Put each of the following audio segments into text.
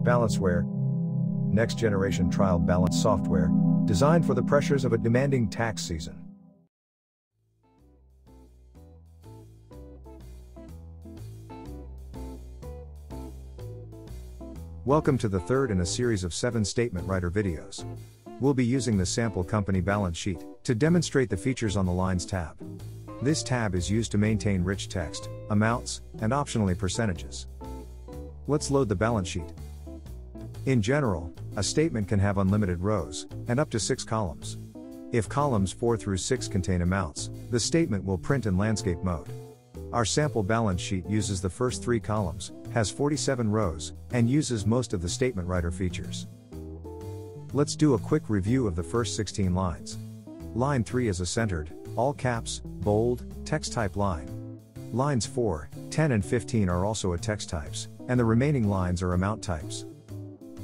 BalanceWare, next-generation trial balance software, designed for the pressures of a demanding tax season. Welcome to the third in a series of 7 statement writer videos. We'll be using the sample company balance sheet to demonstrate the features on the Lines tab. This tab is used to maintain rich text, amounts, and optionally percentages. Let's load the balance sheet. In general, a statement can have unlimited rows, and up to 6 columns. If columns 4 through 6 contain amounts, the statement will print in landscape mode. Our sample balance sheet uses the first 3 columns, has 47 rows, and uses most of the statement writer features. Let's do a quick review of the first 16 lines. Line 3 is a centered, all caps, bold, text type line. Lines 4, 10 and 15 are also text types, and the remaining lines are amount types.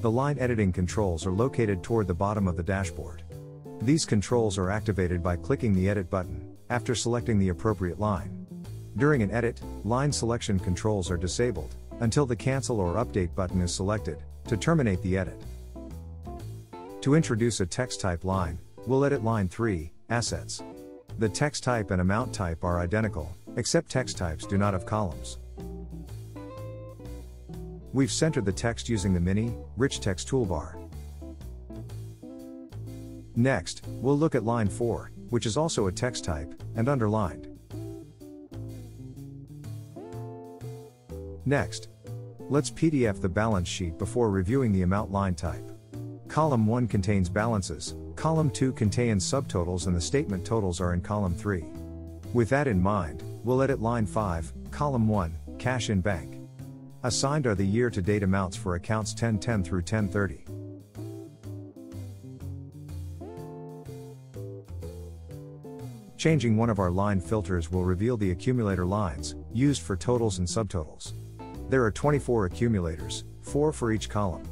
The line editing controls are located toward the bottom of the dashboard. These controls are activated by clicking the Edit button, after selecting the appropriate line. During an edit, line selection controls are disabled, until the Cancel or Update button is selected, to terminate the edit. To introduce a text type line, we'll edit line 3, Assets. The text type and amount type are identical, except text types do not have columns. We've centered the text using the Mini, Rich Text toolbar. Next, we'll look at line 4, which is also a text type, and underlined. Next, let's PDF the balance sheet before reviewing the amount line type. Column 1 contains balances, column 2 contains subtotals, and the statement totals are in column 3. With that in mind, we'll edit line 5, column 1, Cash in Bank. Assigned are the year-to-date amounts for accounts 1010 through 1030. Changing one of our line filters will reveal the accumulator lines, used for totals and subtotals. There are 24 accumulators, 4 for each column.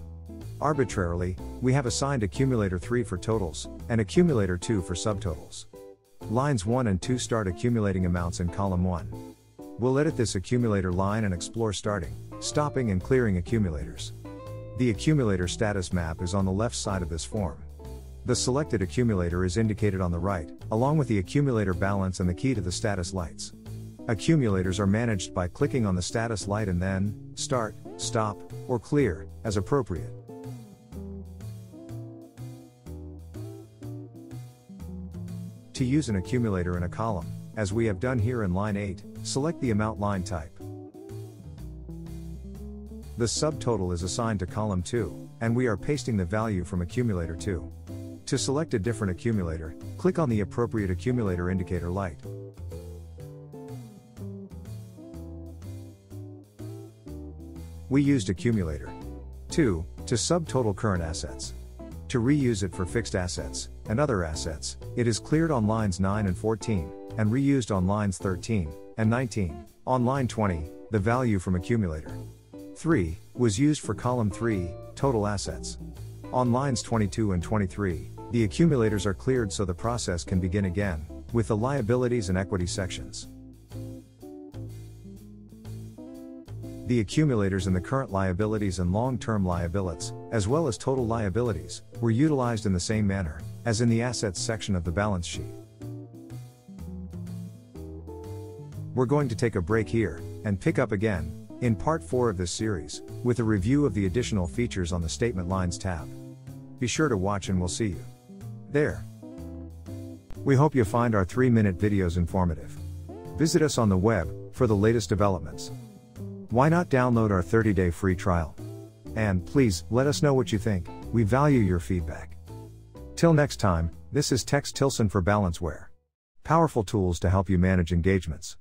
Arbitrarily, we have assigned accumulator 3 for totals, and accumulator 2 for subtotals. Lines 1 and 2 start accumulating amounts in column 1. We'll edit this accumulator line and explore starting, stopping and clearing accumulators. The accumulator status map is on the left side of this form. The selected accumulator is indicated on the right, along with the accumulator balance and the key to the status lights. Accumulators are managed by clicking on the status light and then, start, stop, or clear, as appropriate. To use an accumulator in a column, as we have done here in line 8, select the amount line type. The subtotal is assigned to column 2, and we are pasting the value from accumulator 2. To select a different accumulator, click on the appropriate accumulator indicator light. We used accumulator 2 to subtotal current assets. To reuse it for fixed assets and other assets, it is cleared on lines 9 and 14, and reused on lines 13 and 19. On line 20, the value from accumulator 3 was used for column 3, total assets. On lines 22 and 23, the accumulators are cleared so the process can begin again, with the liabilities and equity sections. The accumulators in the current liabilities and long-term liabilities, as well as total liabilities, were utilized in the same manner as in the assets section of the balance sheet. We're going to take a break here, and pick up again, in part 4 of this series, with a review of the additional features on the Statement Lines tab. Be sure to watch and we'll see you there. We hope you find our 3-minute videos informative. Visit us on the web for the latest developments. Why not download our 30-day free trial? And please, let us know what you think. We value your feedback. Till next time, this is Tex Tilson for BalanceWare. Powerful tools to help you manage engagements.